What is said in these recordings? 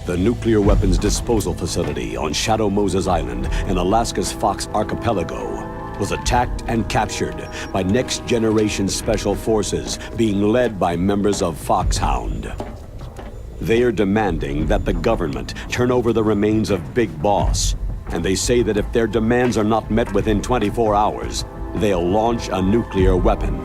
The nuclear weapons disposal facility on Shadow Moses Island in Alaska's Fox Archipelago was attacked and captured by next-generation special forces being led by members of Foxhound. They are demanding that the government turn over the remains of Big Boss, and they say that if their demands are not met within 24 hours, they'll launch a nuclear weapon.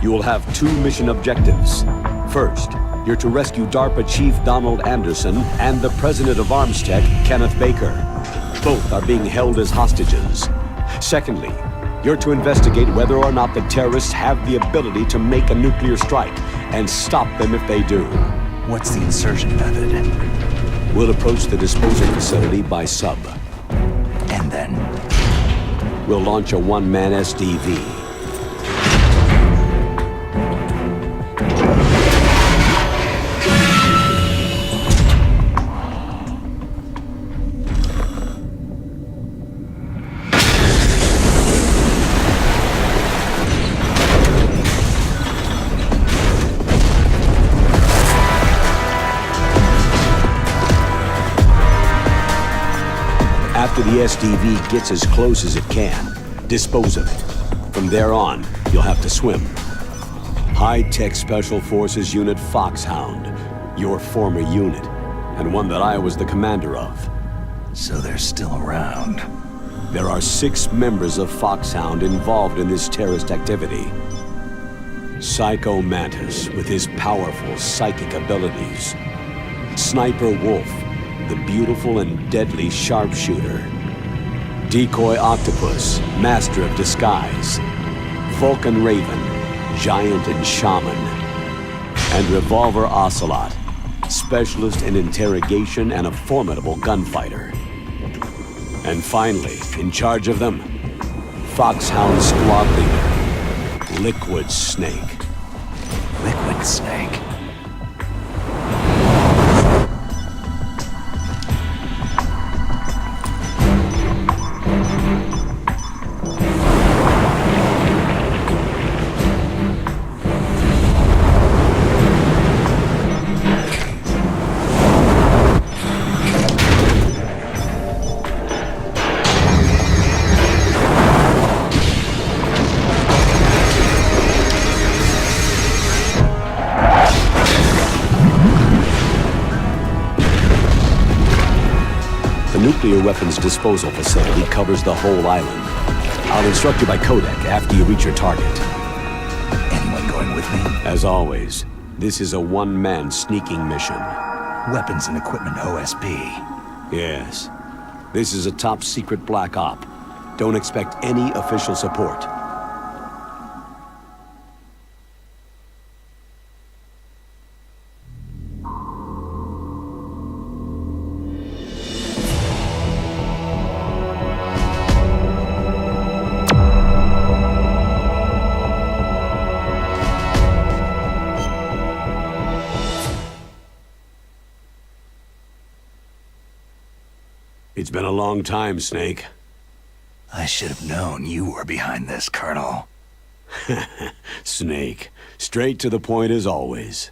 You will have two mission objectives. First, you're to rescue DARPA Chief Donald Anderson and the President of Armstech, Kenneth Baker. Both are being held as hostages. Secondly, you're to investigate whether or not the terrorists have the ability to make a nuclear strike and stop them if they do. What's the insertion method? We'll approach the disposal facility by sub. And then? We'll launch a one-man SDV. After the SDV gets as close as it can, dispose of it. From there on, you'll have to swim. High-Tech Special Forces Unit Foxhound, your former unit, and one that I was the commander of. So they're still around. There are 6 members of Foxhound involved in this terrorist activity. Psycho Mantis, with his powerful psychic abilities. Sniper Wolf, the beautiful and deadly sharpshooter. Decoy Octopus, master of disguise. Vulcan Raven, giant and shaman. And Revolver Ocelot, specialist in interrogation and a formidable gunfighter. And finally, in charge of them, Foxhound squad leader, Liquid Snake. Liquid Snake? The nuclear weapons disposal facility covers the whole island. I'll instruct you by codec after you reach your target. Anyone going with me? As always, this is a one-man sneaking mission. Weapons and equipment OSP. Yes. This is a top-secret black op. Don't expect any official support. It's been a long time, Snake. I should have known you were behind this, Colonel. Snake. Straight to the point as always.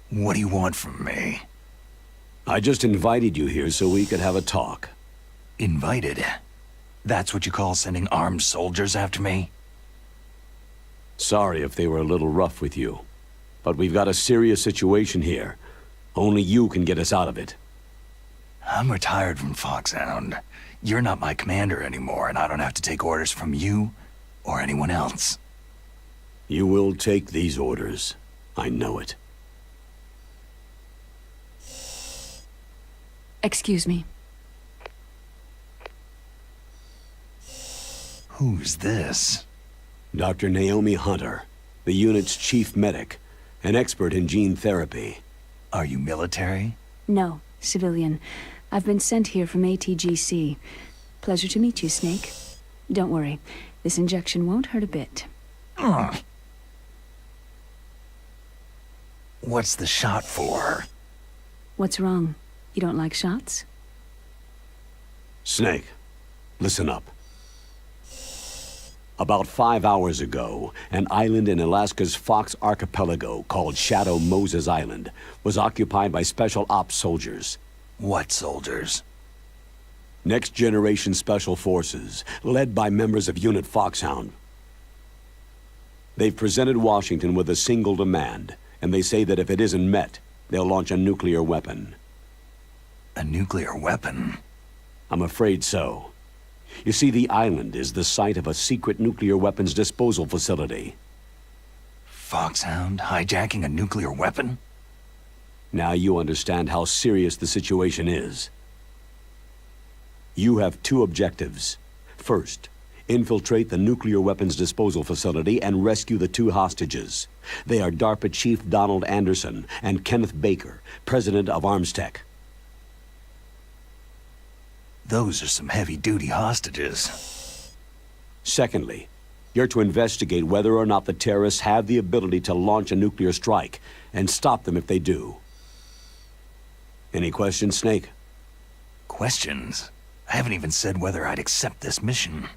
What do you want from me? I just invited you here so we could have a talk. Invited? That's what you call sending armed soldiers after me? Sorry if they were a little rough with you. But we've got a serious situation here. Only you can get us out of it. I'm retired from Foxhound. You're not my commander anymore, and I don't have to take orders from you or anyone else. You will take these orders. I know it. Excuse me. Who's this? Dr. Naomi Hunter, the unit's chief medic, an expert in gene therapy. Are you military? No, civilian. I've been sent here from ATGC. Pleasure to meet you, Snake. Don't worry, this injection won't hurt a bit. What's the shot for? What's wrong? You don't like shots? Snake, listen up. About 5 hours ago, an island in Alaska's Fox Archipelago called Shadow Moses Island was occupied by Special Ops soldiers. What soldiers? Next Generation Special Forces, led by members of Unit Foxhound. They've presented Washington with a single demand, and they say that if it isn't met, they'll launch a nuclear weapon. A nuclear weapon? I'm afraid so. You see, the island is the site of a secret nuclear weapons disposal facility. Foxhound hijacking a nuclear weapon? Now you understand how serious the situation is. You have two objectives. First, infiltrate the nuclear weapons disposal facility and rescue the two hostages. They are DARPA Chief Donald Anderson and Kenneth Baker, President of Armstech. Those are some heavy-duty hostages. Secondly, you're to investigate whether or not the terrorists have the ability to launch a nuclear strike and stop them if they do. Any questions, Snake? Questions? I haven't even said whether I'd accept this mission.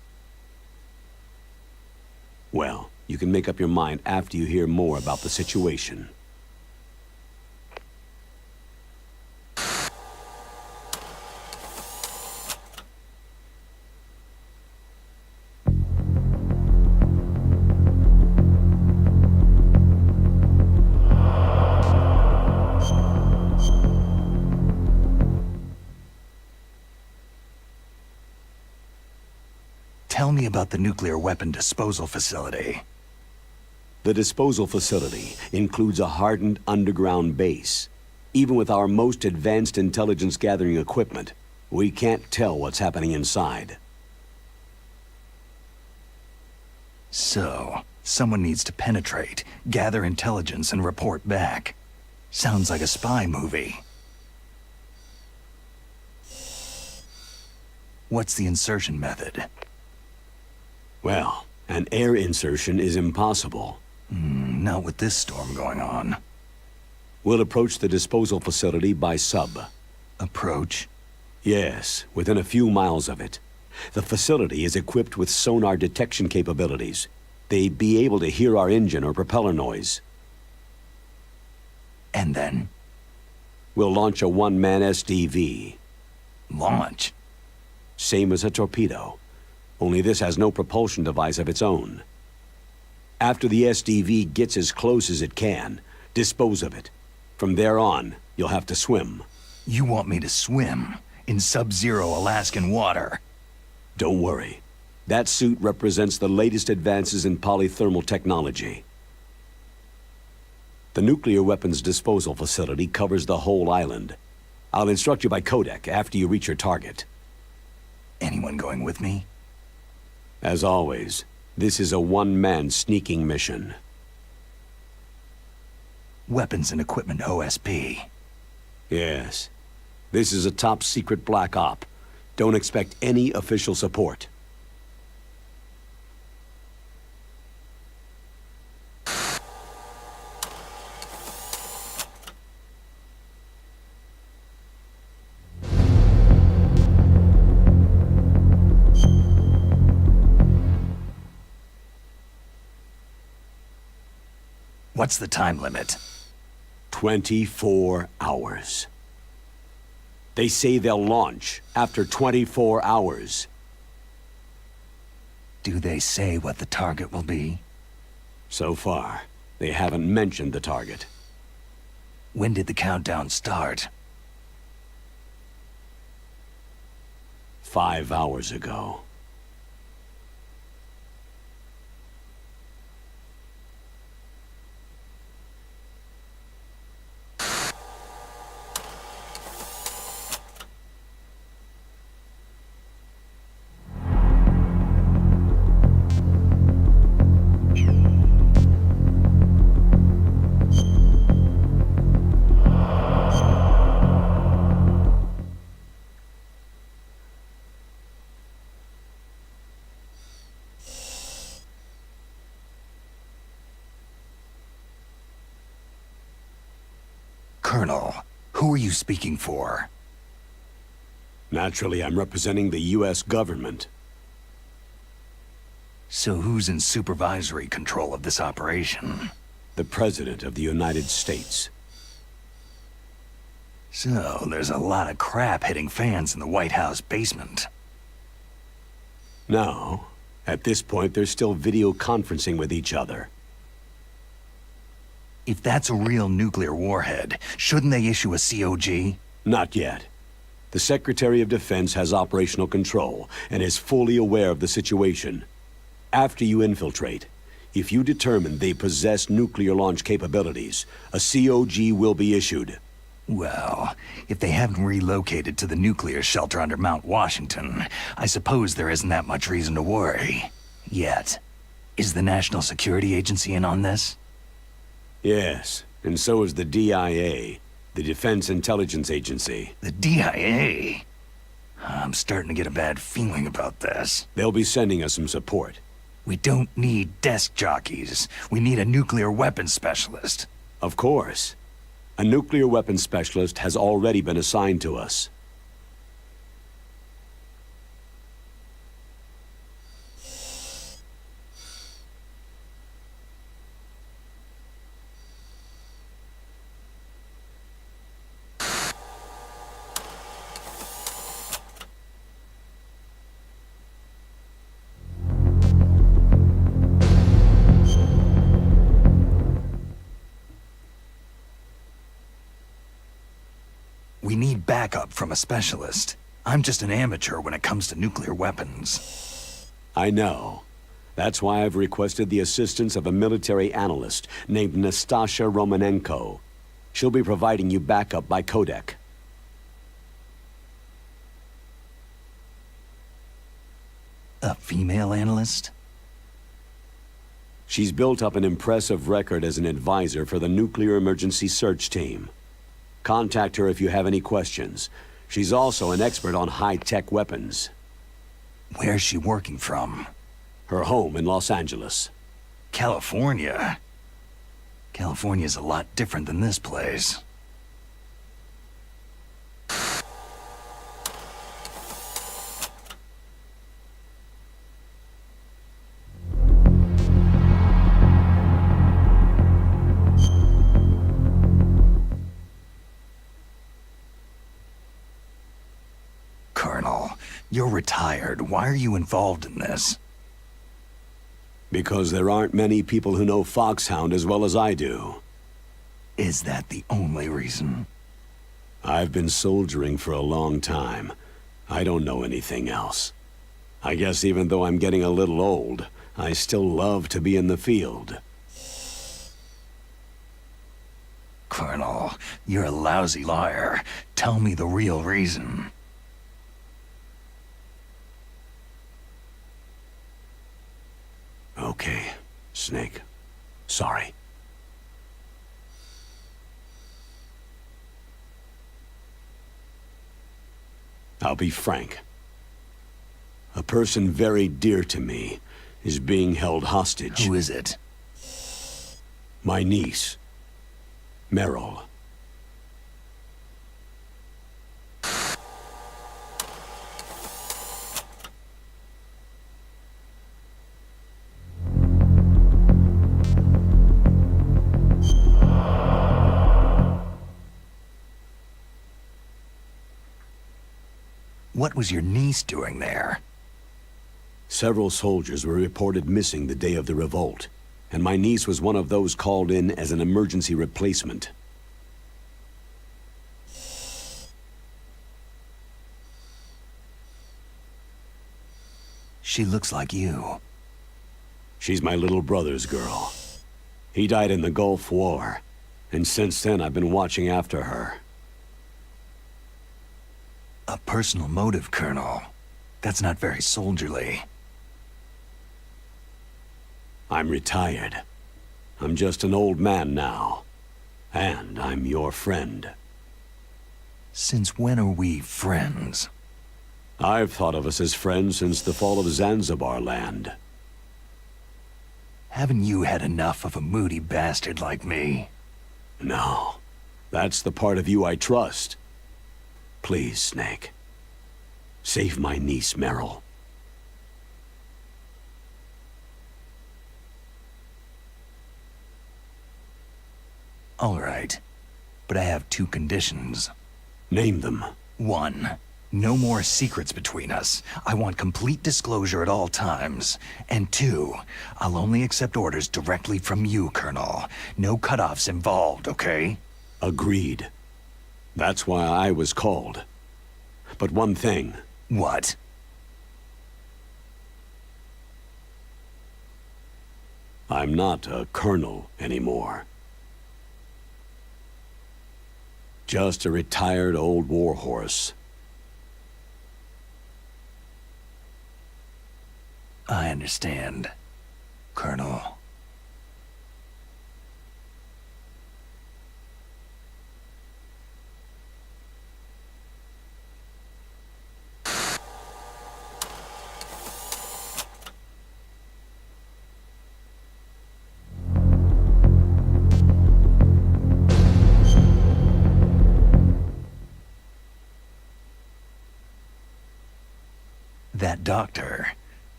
Well, you can make up your mind after you hear more about the situation. Tell me about the nuclear weapon disposal facility. The disposal facility includes a hardened underground base. Even with our most advanced intelligence gathering equipment, we can't tell what's happening inside. So, someone needs to penetrate, gather intelligence, and report back. Sounds like a spy movie. What's the insertion method? Well, an air insertion is impossible. Not with this storm going on. We'll approach the disposal facility by sub. Approach? Yes, within a few miles of it. The facility is equipped with sonar detection capabilities. They'd be able to hear our engine or propeller noise. And then? We'll launch a one-man SDV. Launch? Same as a torpedo. Only this has no propulsion device of its own. After the SDV gets as close as it can, dispose of it. From there on, you'll have to swim. You want me to swim in sub-zero Alaskan water? Don't worry. That suit represents the latest advances in polythermal technology. The nuclear weapons disposal facility covers the whole island. I'll instruct you by codec after you reach your target. Anyone going with me? As always, this is a one-man sneaking mission. Weapons and equipment OSP. Yes. This is a top-secret black op. Don't expect any official support. What's the time limit? 24 hours. They say they'll launch after 24 hours. Do they say what the target will be? So far, they haven't mentioned the target. When did the countdown start? 5 hours ago. Colonel, who are you speaking for? Naturally, I'm representing the U.S. government. So who's in supervisory control of this operation? The President of the United States. So, there's a lot of crap hitting fans in the White House basement. No. At this point, they're still video conferencing with each other. If that's a real nuclear warhead, shouldn't they issue a COG? Not yet. The Secretary of Defense has operational control and is fully aware of the situation. After you infiltrate, if you determine they possess nuclear launch capabilities, a COG will be issued. Well, if they haven't relocated to the nuclear shelter under Mount Washington, I suppose there isn't that much reason to worry. Yet. Is the National Security Agency in on this? Yes, and so is the DIA, the Defense Intelligence Agency. The DIA? I'm starting to get a bad feeling about this. They'll be sending us some support. We don't need desk jockeys. We need a nuclear weapons specialist. Of course. A nuclear weapons specialist has already been assigned to us. We need backup from a specialist. I'm just an amateur when it comes to nuclear weapons. I know. That's why I've requested the assistance of a military analyst named Nastasha Romanenko. She'll be providing you backup by codec. A female analyst? She's built up an impressive record as an advisor for the Nuclear Emergency Search Team. Contact her if you have any questions. She's also an expert on high-tech weapons. Where's she working from? Her home in Los Angeles. California? California's a lot different than this place. Colonel, you're retired. Why are you involved in this? Because there aren't many people who know Foxhound as well as I do. Is that the only reason? I've been soldiering for a long time. I don't know anything else. I guess even though I'm getting a little old, I still love to be in the field. Colonel, you're a lousy liar. Tell me the real reason. Okay, Snake. Sorry. I'll be frank. A person very dear to me is being held hostage. Who is it? My niece, Meryl. What was your niece doing there? Several soldiers were reported missing the day of the revolt, and my niece was one of those called in as an emergency replacement. She looks like you. She's my little brother's girl. He died in the Gulf War, and since then I've been watching after her. A personal motive, Colonel. That's not very soldierly. I'm retired. I'm just an old man now. And I'm your friend. Since when are we friends? I've thought of us as friends since the fall of Zanzibar land. Haven't you had enough of a moody bastard like me? No. That's the part of you I trust. Please, Snake. Save my niece, Meryl. All right. But I have two conditions. Name them. 1. No more secrets between us. I want complete disclosure at all times. And 2, I'll only accept orders directly from you, Colonel. No cutoffs involved, okay? Agreed. That's why I was called. But one thing. What? I'm not a colonel anymore. Just a retired old warhorse. I understand, Colonel. That doctor,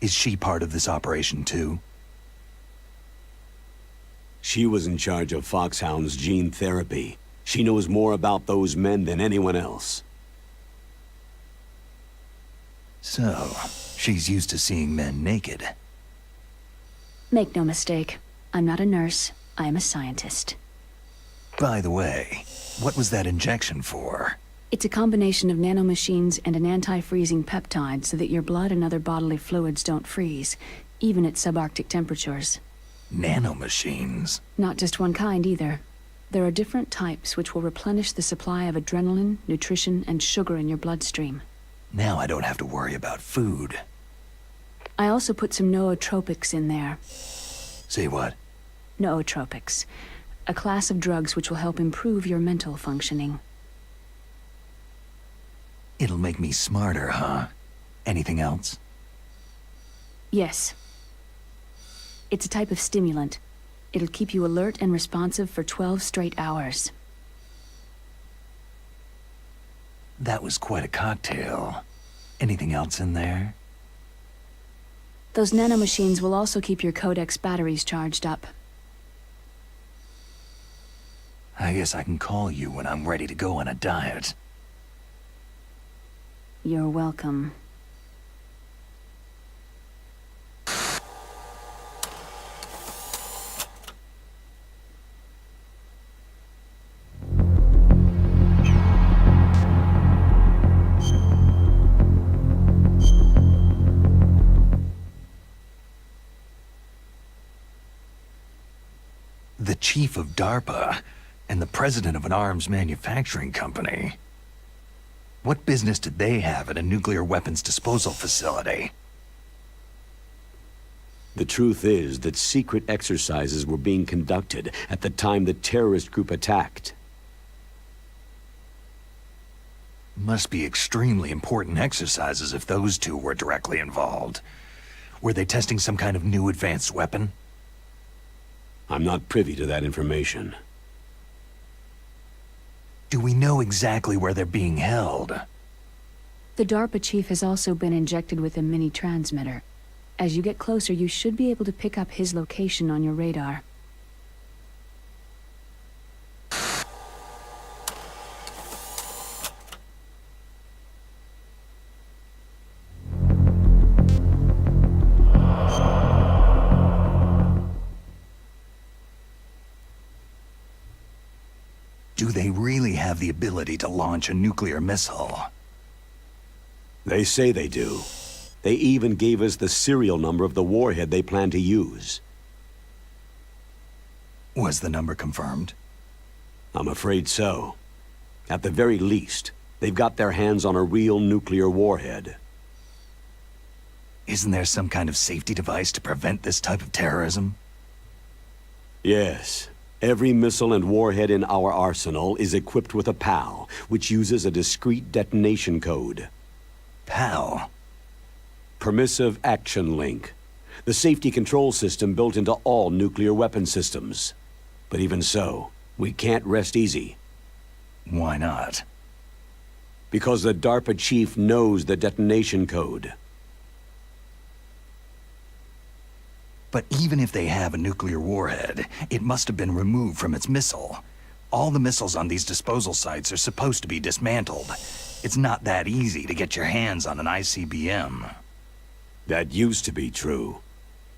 is she part of this operation too? She was in charge of Foxhound's gene therapy. She knows more about those men than anyone else. So, she's used to seeing men naked. Make no mistake, I'm not a nurse, I am a scientist. By the way, what was that injection for? It's a combination of nanomachines and an anti-freezing peptide so that your blood and other bodily fluids don't freeze, even at subarctic temperatures. Nanomachines? Not just one kind either. There are different types which will replenish the supply of adrenaline, nutrition, and sugar in your bloodstream. Now I don't have to worry about food. I also put some nootropics in there. Say what? Nootropics. A class of drugs which will help improve your mental functioning. It'll make me smarter, huh? Anything else? Yes. It's a type of stimulant. It'll keep you alert and responsive for 12 straight hours. That was quite a cocktail. Anything else in there? Those nanomachines will also keep your Codex batteries charged up. I guess I can call you when I'm ready to go on a diet. You're welcome. The chief of DARPA and the president of an arms manufacturing company. What business did they have at a nuclear weapons disposal facility? The truth is that secret exercises were being conducted at the time the terrorist group attacked. Must be extremely important exercises if those two were directly involved. Were they testing some kind of new advanced weapon? I'm not privy to that information. Do we know exactly where they're being held? The DARPA chief has also been injected with a mini-transmitter. As you get closer, you should be able to pick up his location on your radar. Do they really have the ability to launch a nuclear missile? They say they do. They even gave us the serial number of the warhead they plan to use. Was the number confirmed? I'm afraid so. At the very least, they've got their hands on a real nuclear warhead. Isn't there some kind of safety device to prevent this type of terrorism? Yes. Every missile and warhead in our arsenal is equipped with a PAL, which uses a discrete detonation code. PAL? Permissive Action Link. The safety control system built into all nuclear weapon systems. But even so, we can't rest easy. Why not? Because the DARPA chief knows the detonation code. But even if they have a nuclear warhead, it must have been removed from its missile. All the missiles on these disposal sites are supposed to be dismantled. It's not that easy to get your hands on an ICBM. That used to be true.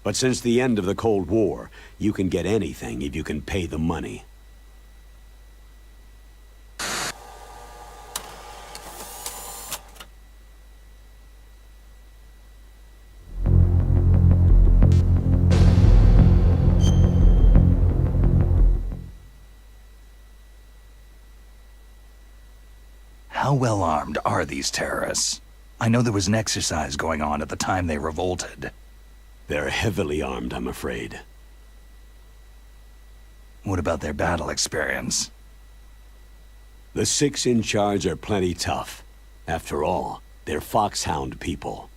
But since the end of the Cold War, you can get anything if you can pay the money. How well armed are these terrorists? I know there was an exercise going on at the time they revolted. They're heavily armed, I'm afraid. What about their battle experience? The 6 in charge are plenty tough. After all, they're Foxhound people.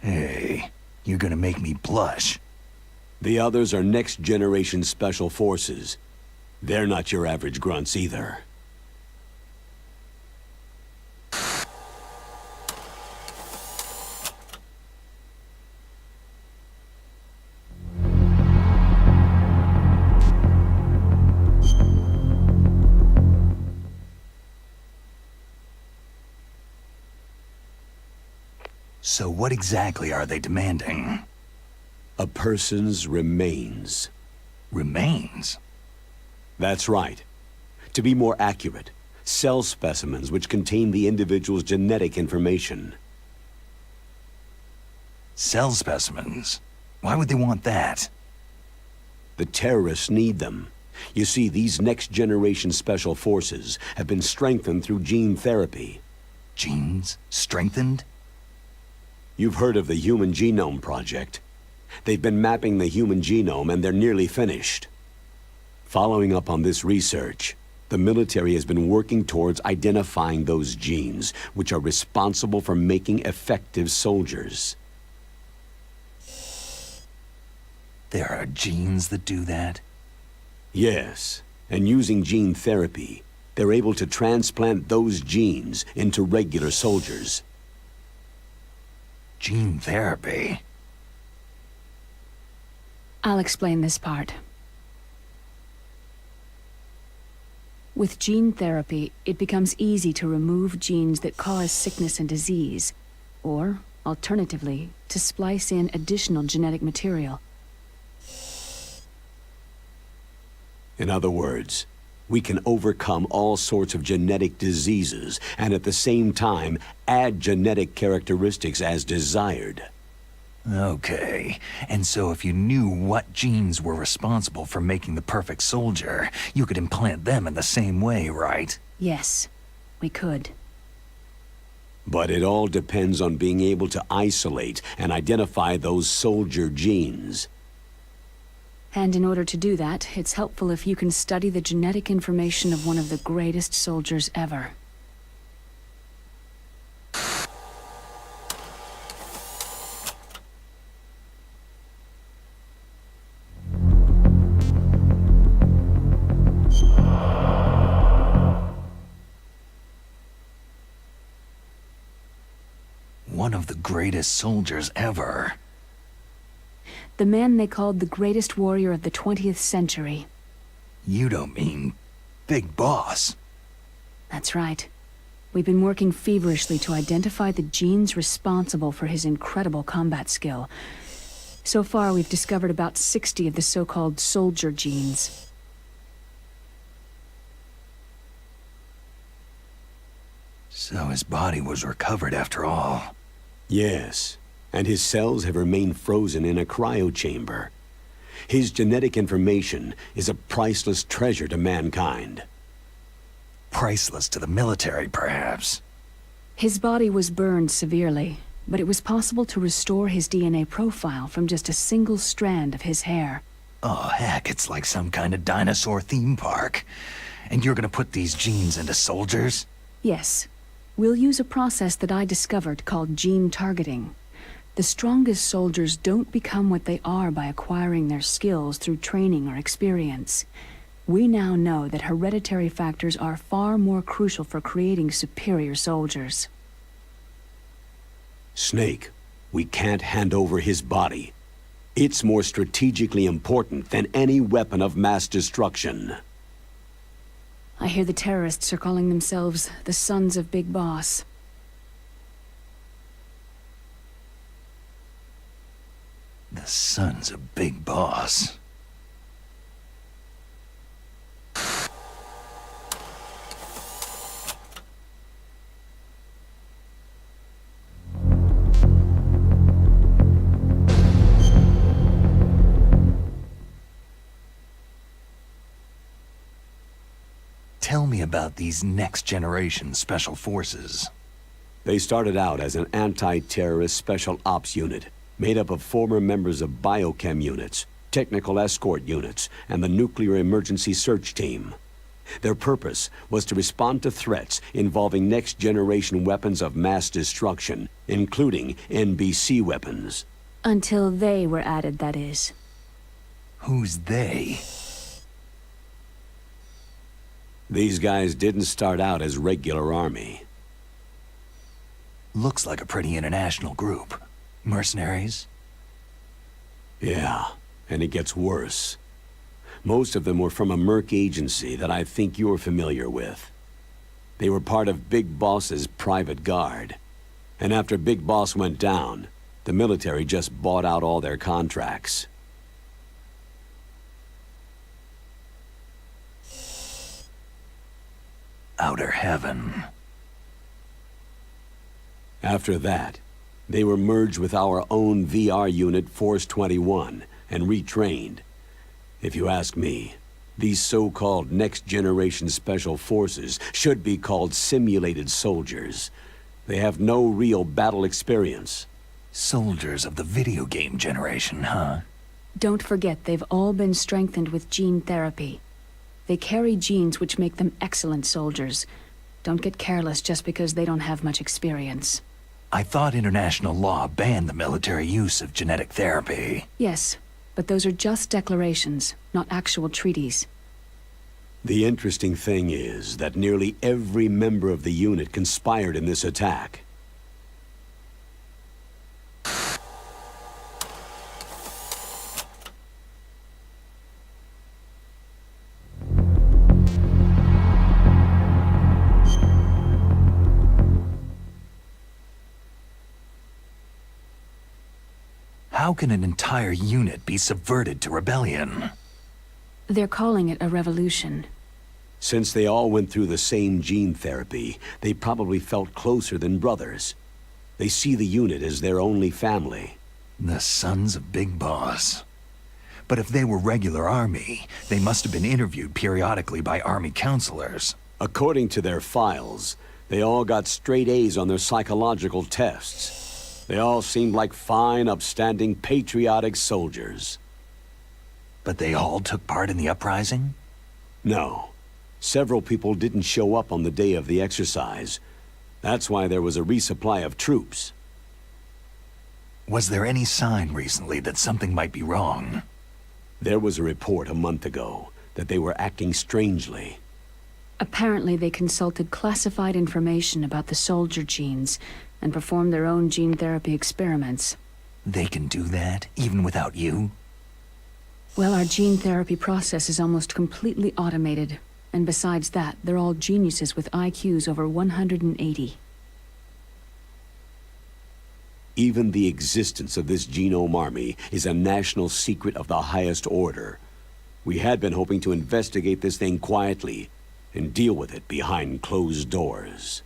Hey, you're gonna make me blush. The others are next-generation special forces. They're not your average grunts either. So what exactly are they demanding? A person's remains. Remains? That's right. To be more accurate, cell specimens which contain the individual's genetic information. Cell specimens? Why would they want that? The terrorists need them. You see, these next-generation special forces have been strengthened through gene therapy. Genes? Strengthened? You've heard of the Human Genome Project. They've been mapping the human genome and they're nearly finished. Following up on this research, the military has been working towards identifying those genes, which are responsible for making effective soldiers. There are genes that do that? Yes, and using gene therapy, they're able to transplant those genes into regular soldiers. Gene therapy? I'll explain this part. With gene therapy, it becomes easy to remove genes that cause sickness and disease, or, alternatively, to splice in additional genetic material. In other words, we can overcome all sorts of genetic diseases and at the same time add genetic characteristics as desired. Okay, and so if you knew what genes were responsible for making the perfect soldier, you could implant them in the same way, right? Yes, we could. But it all depends on being able to isolate and identify those soldier genes. And in order to do that, it's helpful if you can study the genetic information of one of the greatest soldiers ever. One of the greatest soldiers ever. The man they called the greatest warrior of the 20th century. You don't mean Big Boss? That's right. We've been working feverishly to identify the genes responsible for his incredible combat skill. So far, we've discovered about 60 of the so-called soldier genes. So his body was recovered after all. Yes, and his cells have remained frozen in a cryochamber. His genetic information is a priceless treasure to mankind. Priceless to the military, perhaps. His body was burned severely, but it was possible to restore his DNA profile from just a single strand of his hair. Oh, heck, it's like some kind of dinosaur theme park. And you're gonna put these genes into soldiers? Yes. We'll use a process that I discovered called gene targeting. The strongest soldiers don't become what they are by acquiring their skills through training or experience. We now know that hereditary factors are far more crucial for creating superior soldiers. Snake, we can't hand over his body. It's more strategically important than any weapon of mass destruction. I hear the terrorists are calling themselves the Sons of Big Boss. The Sons of Big Boss. Tell me about these next-generation special forces. They started out as an anti-terrorist special ops unit, made up of former members of biochem units, technical escort units, and the nuclear emergency search team. Their purpose was to respond to threats involving next-generation weapons of mass destruction, including NBC weapons. Until they were added, that is. Who's they? These guys didn't start out as regular army. Looks like a pretty international group. Mercenaries? Yeah, and it gets worse. Most of them were from a merc agency that I think you're familiar with. They were part of Big Boss's private guard. And after Big Boss went down, the military just bought out all their contracts. Outer Heaven. After that, they were merged with our own VR unit, Force 21, and retrained. If you ask me, these so-called next-generation special forces should be called simulated soldiers. They have no real battle experience. Soldiers of the video game generation, huh? Don't forget, they've all been strengthened with gene therapy. They carry genes which make them excellent soldiers. Don't get careless just because they don't have much experience. I thought international law banned the military use of genetic therapy. Yes, but those are just declarations, not actual treaties. The interesting thing is that nearly every member of the unit conspired in this attack. How can an entire unit be subverted to rebellion? They're calling it a revolution. Since they all went through the same gene therapy, they probably felt closer than brothers. They see the unit as their only family. The Sons of Big Boss. But if they were regular army, they must have been interviewed periodically by army counselors. According to their files, they all got straight A's on their psychological tests. They all seemed like fine, upstanding, patriotic soldiers. But they all took part in the uprising? No. Several people didn't show up on the day of the exercise. That's why there was a resupply of troops. Was there any sign recently that something might be wrong? There was a report a month ago that they were acting strangely. Apparently they consulted classified information about the soldier genes and performed their own gene therapy experiments. They can do that, even without you? Well, our gene therapy process is almost completely automated. And besides that, they're all geniuses with IQs over 180. Even the existence of this genome army is a national secret of the highest order. We had been hoping to investigate this thing quietly and deal with it behind closed doors.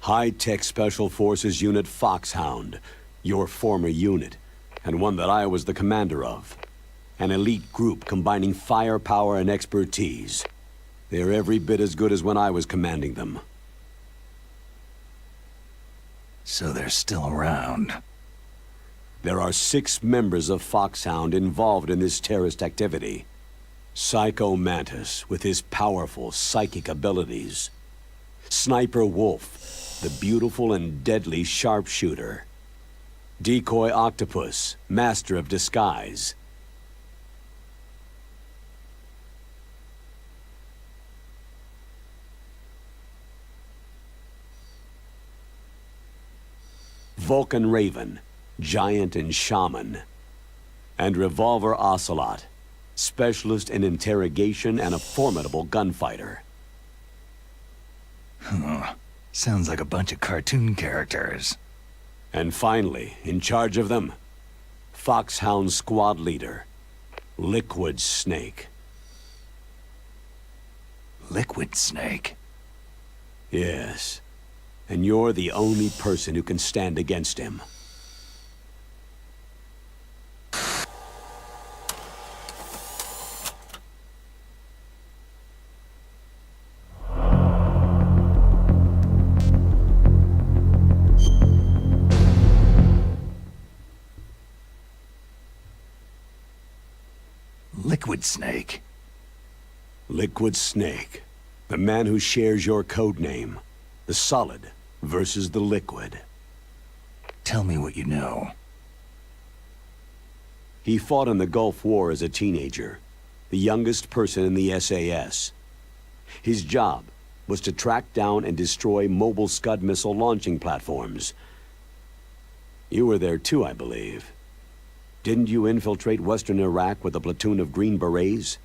High-Tech Special Forces Unit Foxhound, your former unit, and one that I was the commander of. An elite group combining firepower and expertise. They're every bit as good as when I was commanding them. So they're still around. There are 6 members of Foxhound involved in this terrorist activity. Psycho Mantis with his powerful psychic abilities. Sniper Wolf, the beautiful and deadly sharpshooter. Decoy Octopus, master of disguise. Vulcan Raven, giant and shaman. And Revolver Ocelot, specialist in interrogation and a formidable gunfighter. Sounds like a bunch of cartoon characters. And finally, in charge of them, Foxhound Squad Leader, Liquid Snake. Liquid Snake? Yes, and you're the only person who can stand against him. Liquid Snake? Liquid Snake. The man who shares your code name. The solid versus the liquid. Tell me what you know. He fought in the Gulf War as a teenager, the youngest person in the SAS. His job was to track down and destroy mobile Scud missile launching platforms. You were there too, I believe. Didn't you infiltrate Western Iraq with a platoon of Green Berets?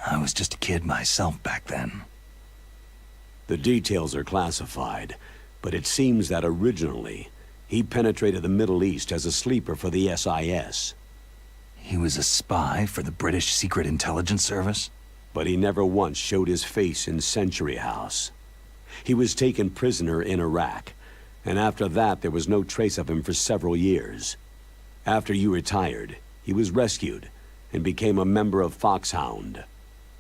I was just a kid myself back then. The details are classified, but it seems that originally, he penetrated the Middle East as a sleeper for the SIS. He was a spy for the British Secret Intelligence Service? But he never once showed his face in Century House. He was taken prisoner in Iraq, and after that there was no trace of him for several years. After you retired, he was rescued and became a member of Foxhound.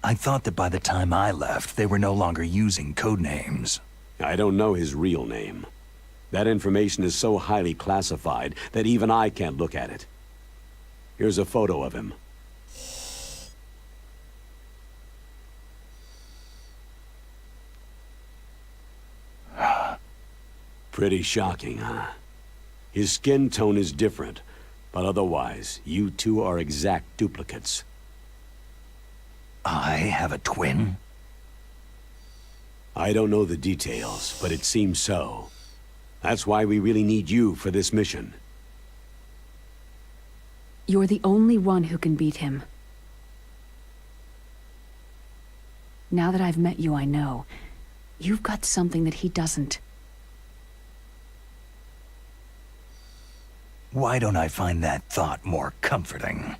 I thought that by the time I left, they were no longer using code names. I don't know his real name. That information is so highly classified that even I can't look at it. Here's a photo of him. Pretty shocking, huh? His skin tone is different, but otherwise, you two are exact duplicates. I have a twin? I don't know the details, but it seems so. That's why we really need you for this mission. You're the only one who can beat him. Now that I've met you, I know. You've got something that he doesn't. Why don't I find that thought more comforting?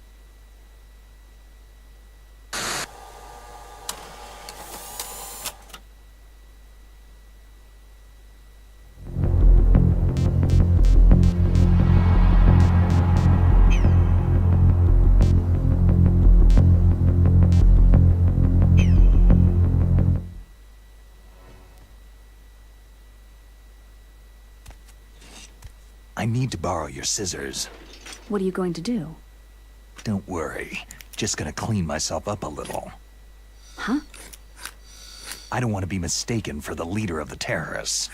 I need to borrow your scissors. What are you going to do? Don't worry. Just gonna clean myself up a little. Huh? I don't want to be mistaken for the leader of the terrorists.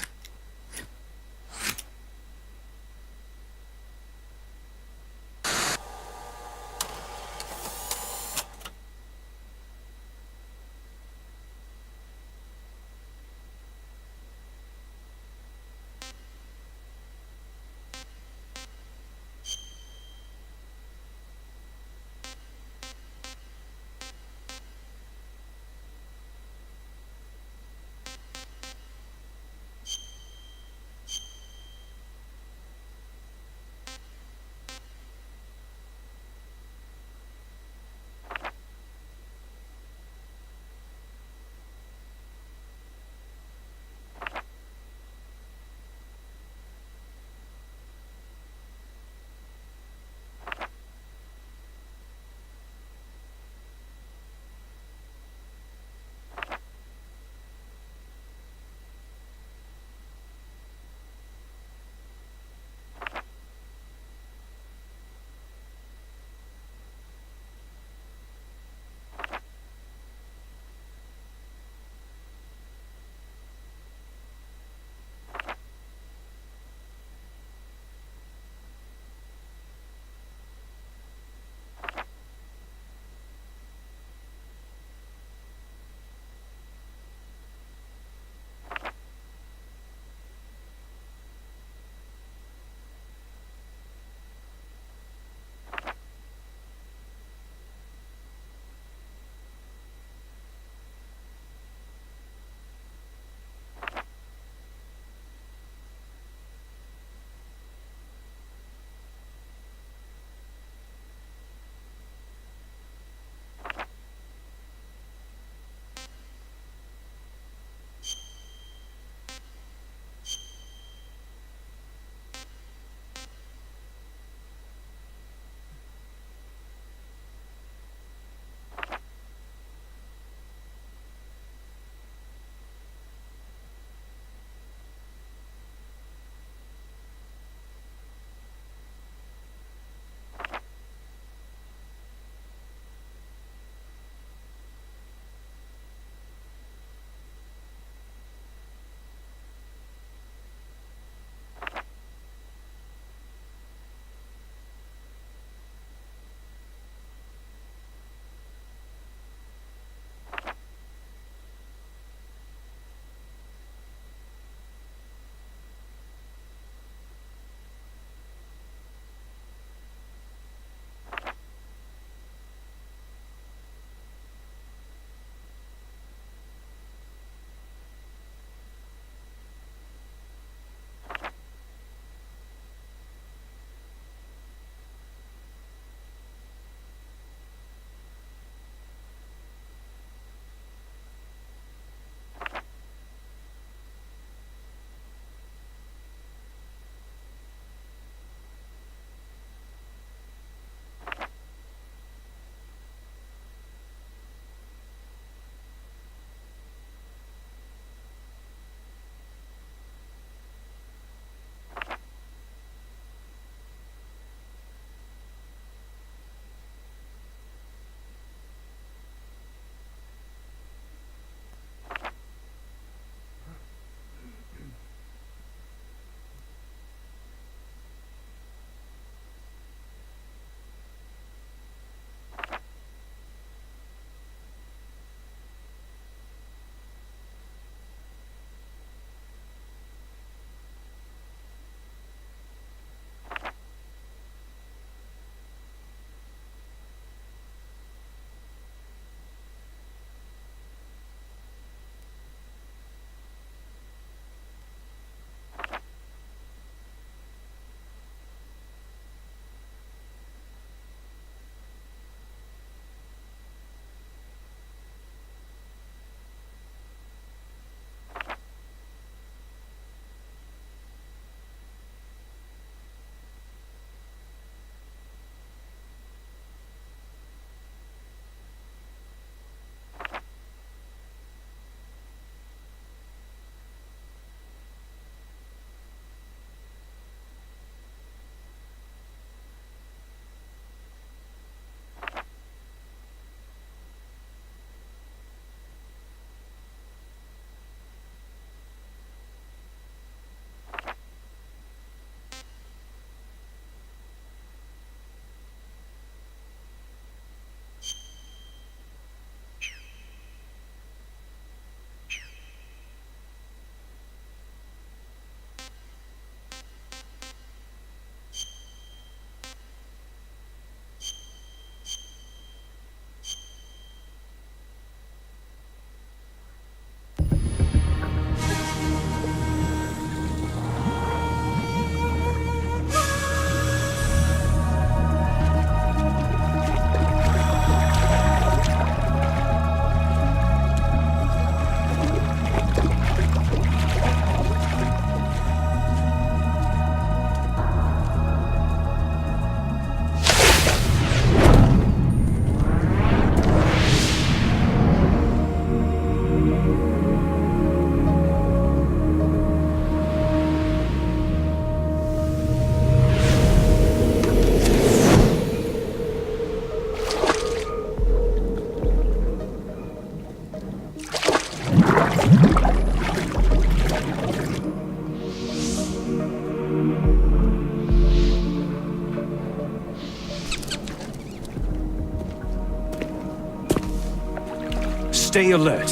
Stay alert.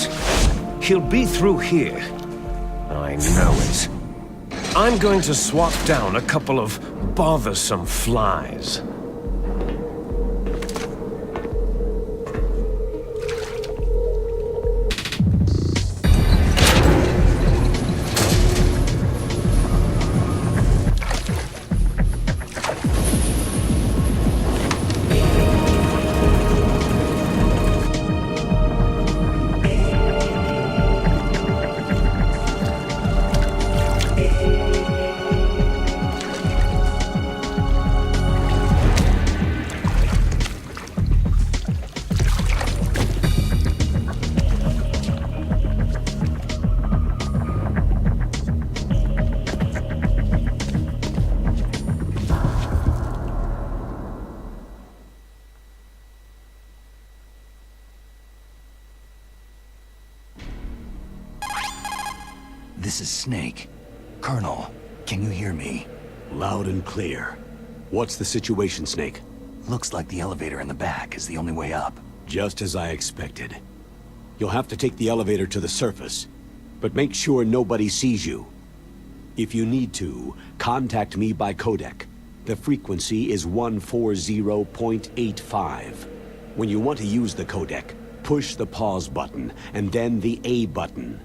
He'll be through here. I know it. I'm going to swat down a couple of bothersome flies. This is Snake. Colonel, can you hear me? Loud and clear. What's the situation, Snake? Looks like the elevator in the back is the only way up. Just as I expected. You'll have to take the elevator to the surface, but make sure nobody sees you. If you need to, contact me by codec. The frequency is 140.85. When you want to use the codec, push the pause button and then the A button.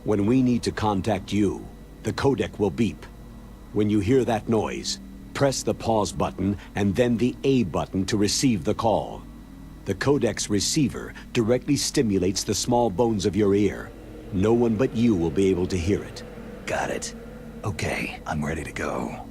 When we need to contact you, the codec will beep. When you hear that noise, press the pause button and then the A button to receive the call. The codec's receiver directly stimulates the small bones of your ear. No one but you will be able to hear it. Got it. Okay, I'm ready to go.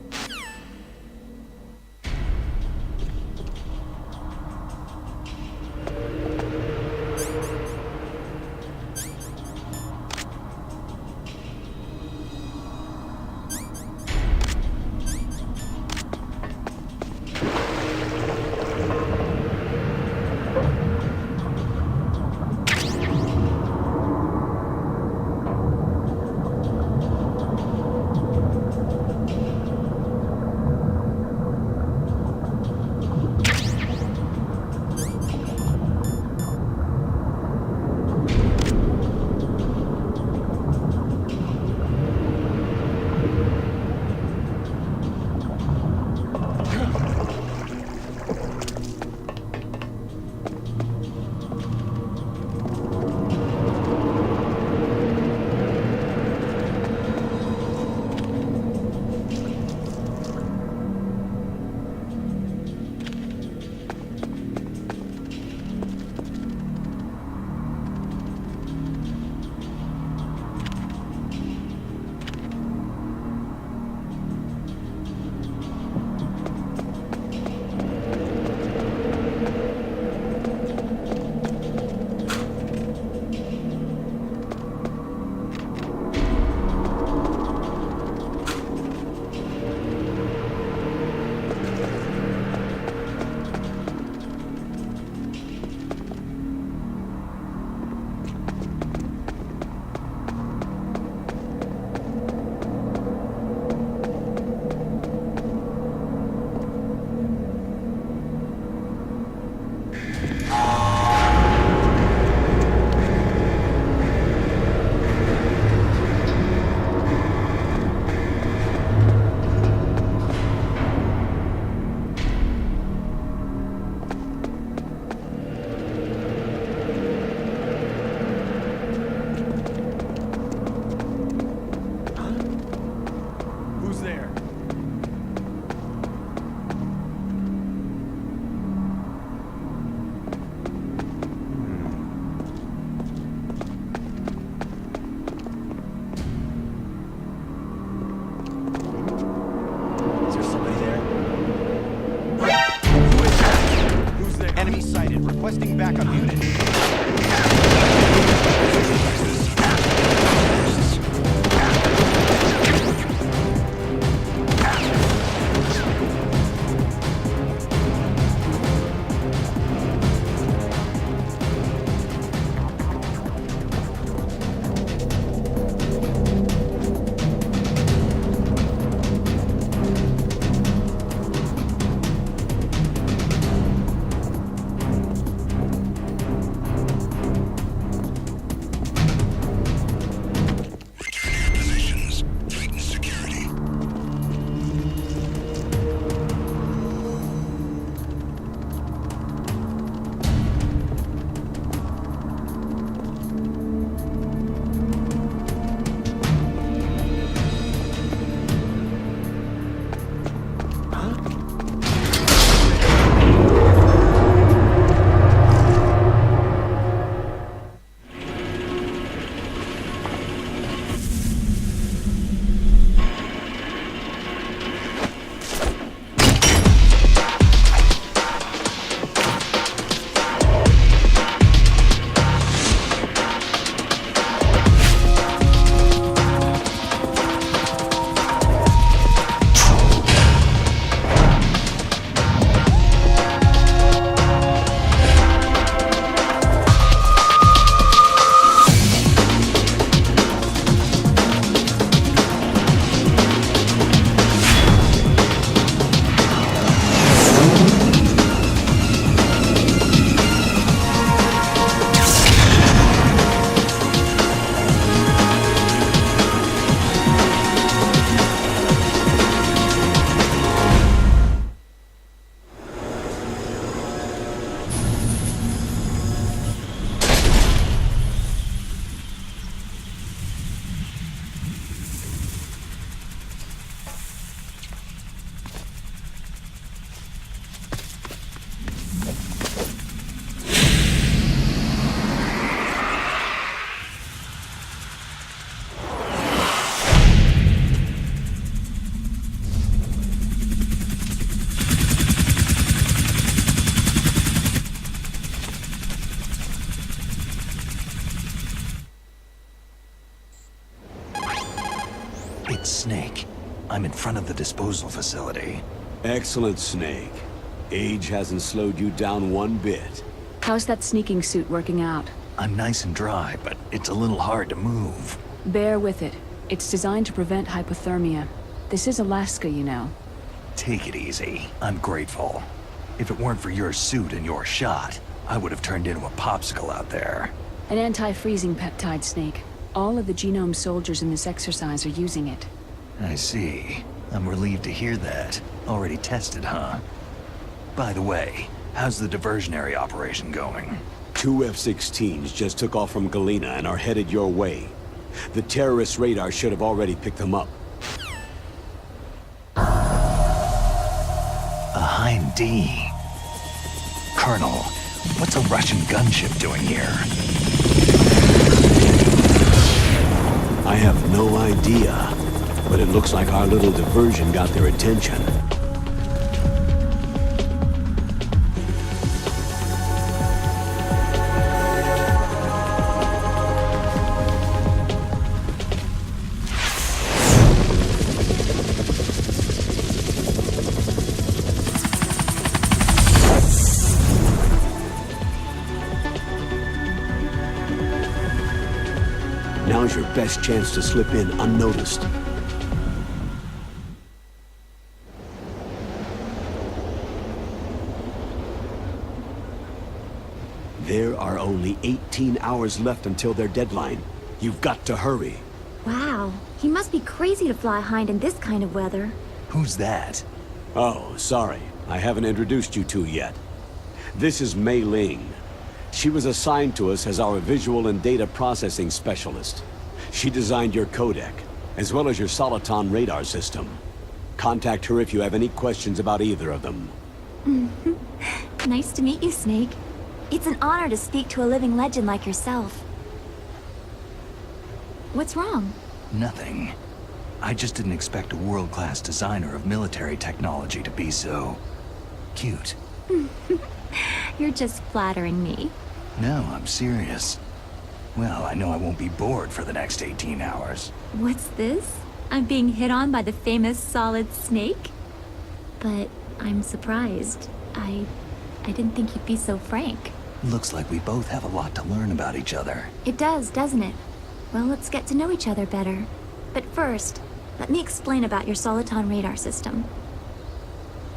Requesting backup unit. Snake, I'm in front of the disposal facility. Excellent, Snake. Age hasn't slowed you down one bit. How's that sneaking suit working out? I'm nice and dry, but it's a little hard to move. Bear with it. It's designed to prevent hypothermia. This is Alaska, you know. Take it easy. I'm grateful. If it weren't for your suit and your shot, I would have turned into a popsicle out there. An anti-freezing peptide, Snake. All of the genome soldiers in this exercise are using it. I see. I'm relieved to hear that. Already tested, huh? By the way, how's the diversionary operation going? 2 F-16s just took off from Galena and are headed your way. The terrorist radar should have already picked them up. A Hind D. Colonel, what's a Russian gunship doing here? I have no idea, but it looks like our little diversion got their attention. Now's your best chance to slip in unnoticed. There are only 18 hours left until their deadline. You've got to hurry. Wow, he must be crazy to fly Hind in this kind of weather. Who's that? Oh, sorry. I haven't introduced you to yet. This is Mei Ling. She was assigned to us as our visual and data processing specialist. She designed your codec, as well as your Soliton radar system. Contact her if you have any questions about either of them. Nice to meet you, Snake. It's an honor to speak to a living legend like yourself. What's wrong? Nothing. I just didn't expect a world-class designer of military technology to be so... cute. You're just flattering me. No, I'm serious. Well, I know I won't be bored for the next 18 hours. What's this? I'm being hit on by the famous Solid Snake? But I'm surprised. I didn't think you'd be so frank. Looks like we both have a lot to learn about each other. It does, doesn't it? Well, let's get to know each other better. But first, let me explain about your Soliton radar system.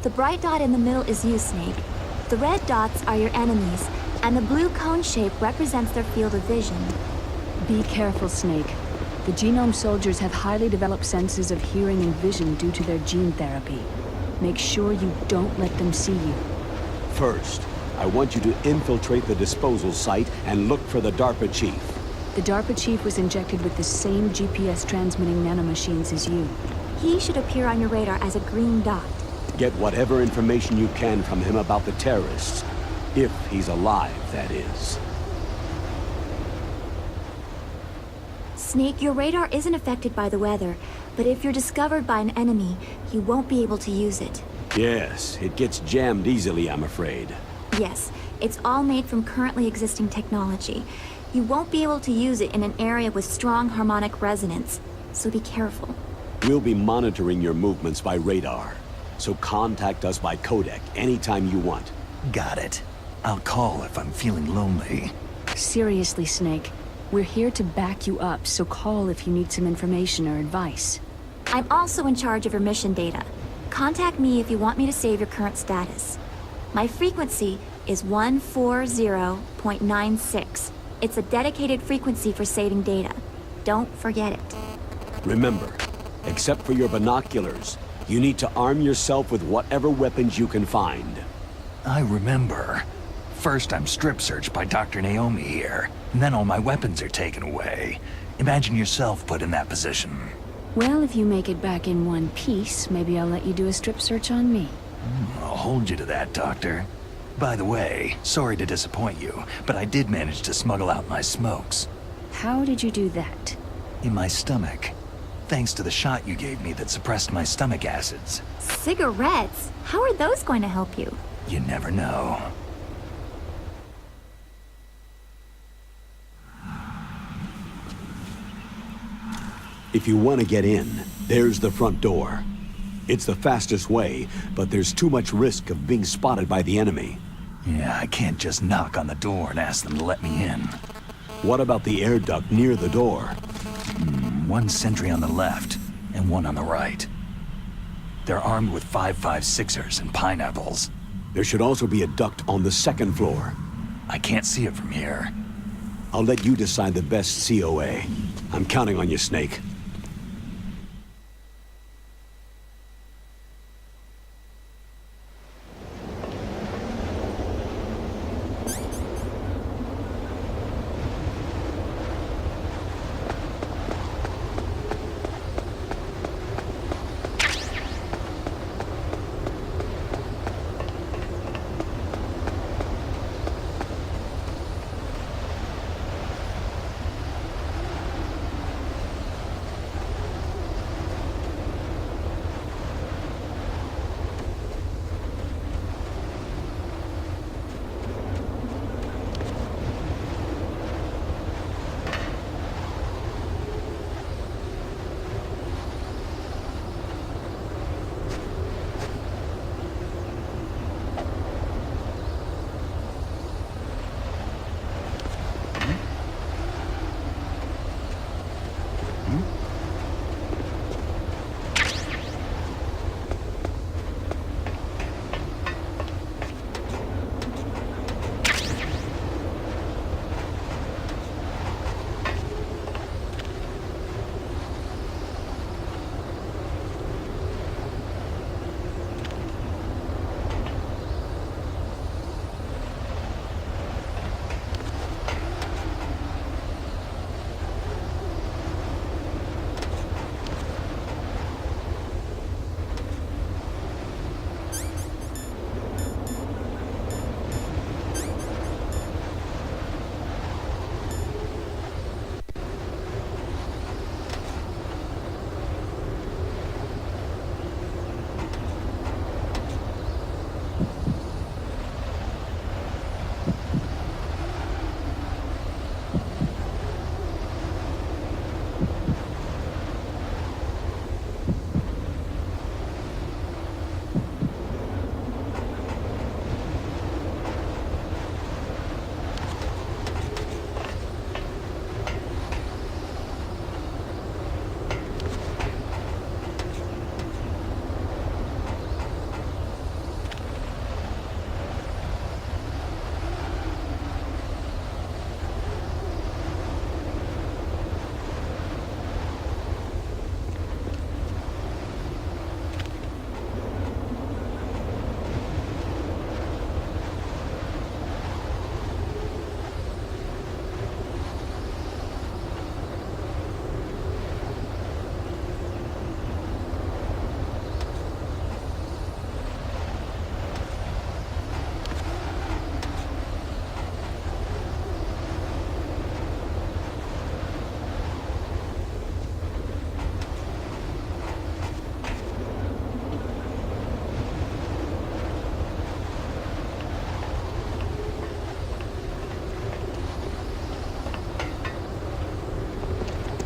The bright dot in the middle is you, Snake. The red dots are your enemies, and the blue cone shape represents their field of vision. Be careful, Snake. The genome soldiers have highly developed senses of hearing and vision due to their gene therapy. Make sure you don't let them see you. First, I want you to infiltrate the disposal site and look for the DARPA chief. The DARPA chief was injected with the same GPS transmitting nanomachines as you. He should appear on your radar as a green dot. Get whatever information you can from him about the terrorists. If he's alive, that is. Snake, your radar isn't affected by the weather, but if you're discovered by an enemy, you won't be able to use it. Yes, it gets jammed easily, I'm afraid. Yes, it's all made from currently existing technology. You won't be able to use it in an area with strong harmonic resonance, so be careful. We'll be monitoring your movements by radar, so contact us by codec anytime you want. Got it. I'll call if I'm feeling lonely. Seriously, Snake. We're here to back you up, so call if you need some information or advice. I'm also in charge of your mission data. Contact me if you want me to save your current status. My frequency is 140.96. It's a dedicated frequency for saving data. Don't forget it. Remember, except for your binoculars, you need to arm yourself with whatever weapons you can find. I remember. First, I'm strip searched by Dr. Naomi here, and then all my weapons are taken away. Imagine yourself put in that position. Well, if you make it back in one piece, maybe I'll let you do a strip search on me. I'll hold you to that, Doctor. By the way, sorry to disappoint you, but I did manage to smuggle out my smokes. How did you do that? In my stomach. Thanks to the shot you gave me that suppressed my stomach acids. Cigarettes? How are those going to help you? You never know. If you want to get in, there's the front door. It's the fastest way, but there's too much risk of being spotted by the enemy. Yeah, I can't just knock on the door and ask them to let me in. What about the air duct near the door? One sentry on the left, and one on the right. They're armed with 5.56ers and pineapples. There should also be a duct on the second floor. I can't see it from here. I'll let you decide the best COA. I'm counting on you, Snake.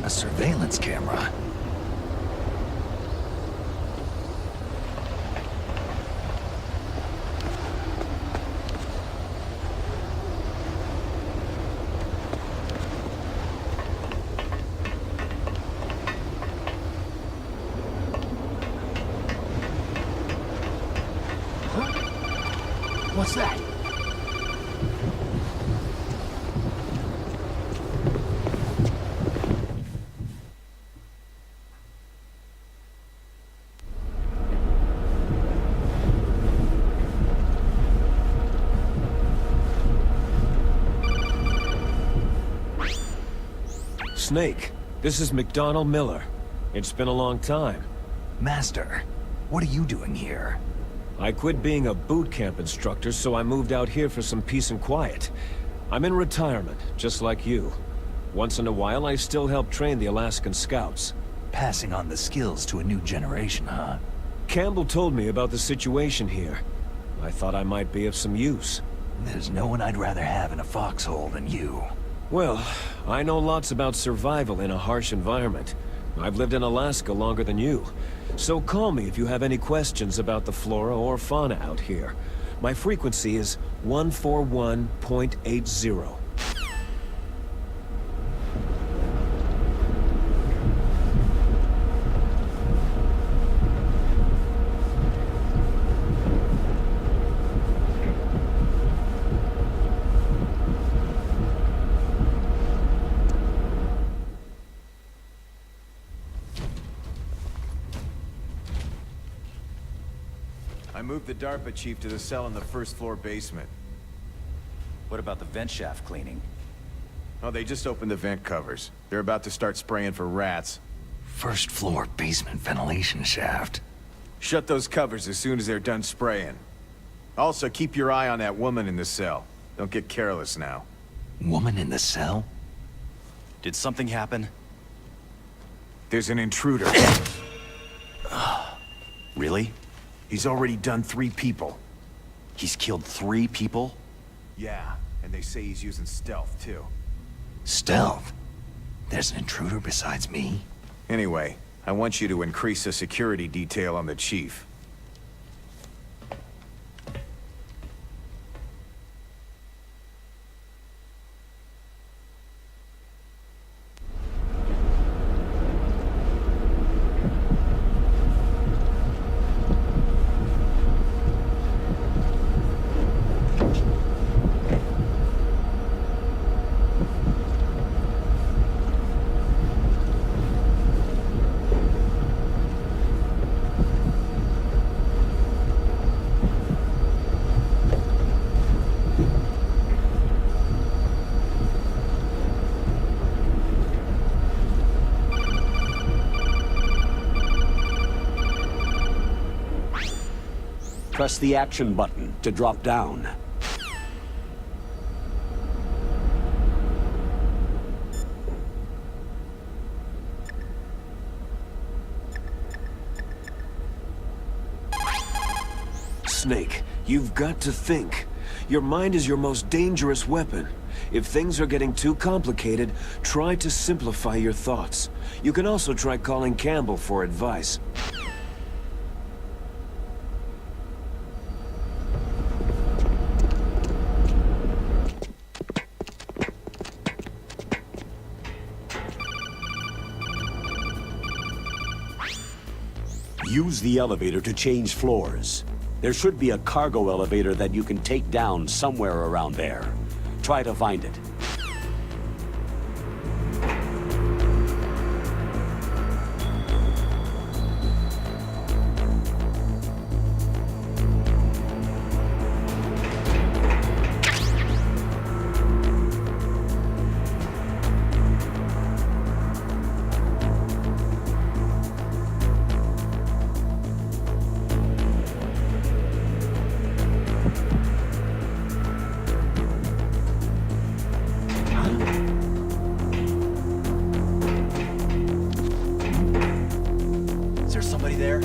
A surveillance camera. What's that? Snake, this is McDonald Miller. It's been a long time. Master, what are you doing here? I quit being a boot camp instructor, so I moved out here for some peace and quiet. I'm in retirement, just like you. Once in a while, I still help train the Alaskan Scouts. Passing on the skills to a new generation, huh? Campbell told me about the situation here. I thought I might be of some use. There's no one I'd rather have in a foxhole than you. Well, I know lots about survival in a harsh environment. I've lived in Alaska longer than you. So call me if you have any questions about the flora or fauna out here. My frequency is 141.80. I moved the DARPA chief to the cell in the first floor basement. What about the vent shaft cleaning? Oh, they just opened the vent covers. They're about to start spraying for rats. First floor basement ventilation shaft. Shut those covers as soon as they're done spraying. Also, keep your eye on that woman in the cell. Don't get careless now. Woman in the cell? Did something happen? There's an intruder. Really? He's already done 3 people. He's killed 3 people? Yeah, and they say he's using stealth, too. Stealth? There's an intruder besides me? Anyway, I want you to increase the security detail on the chief. Press the action button to drop down. Snake, you've got to think. Your mind is your most dangerous weapon. If things are getting too complicated, try to simplify your thoughts. You can also try calling Campbell for advice. Use the elevator to change floors. There should be a cargo elevator that you can take down somewhere around there. Try to find it. Is there somebody there?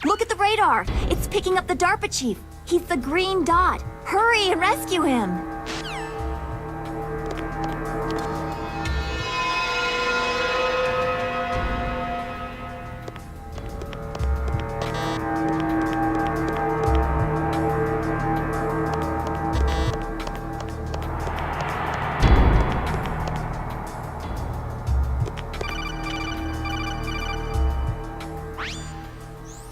Look at the radar! It's picking up the DARPA chief! He's the green dot! Hurry and rescue him!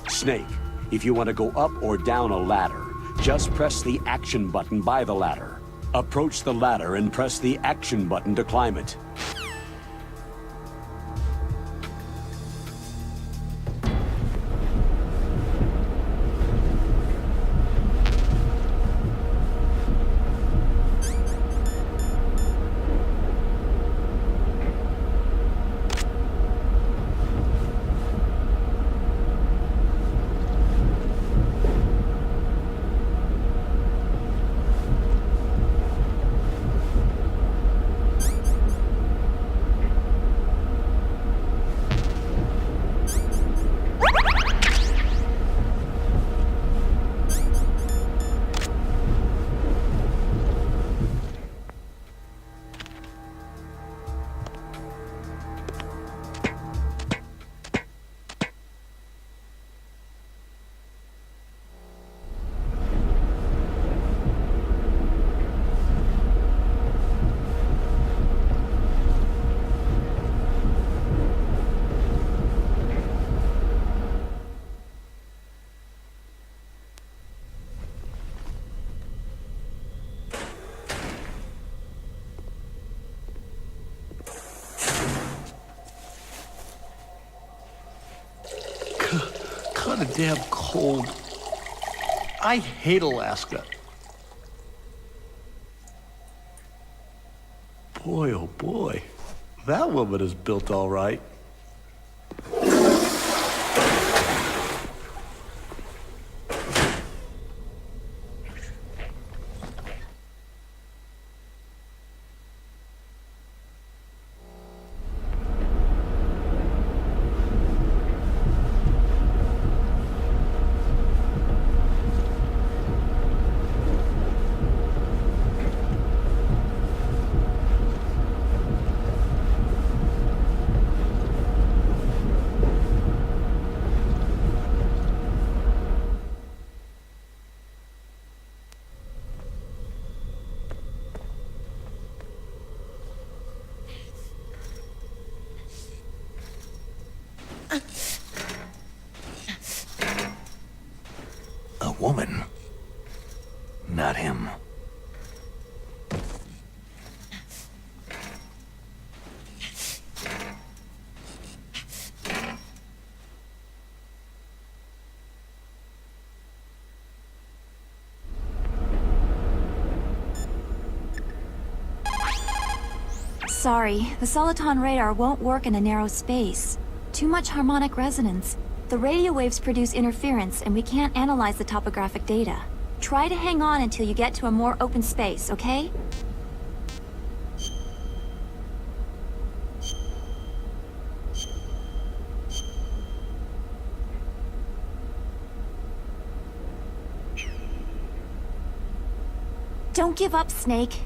Snake, if you want to go up or down a ladder, just press the action button by the ladder. Approach the ladder and press the action button to climb it. kind of damn cold. I hate Alaska. Boy, oh boy. That woman is built all right. A woman. Not him. Sorry, the Soliton radar won't work in a narrow space. Too much harmonic resonance. The radio waves produce interference, and we can't analyze the topographic data. Try to hang on until you get to a more open space, okay? Don't give up, Snake.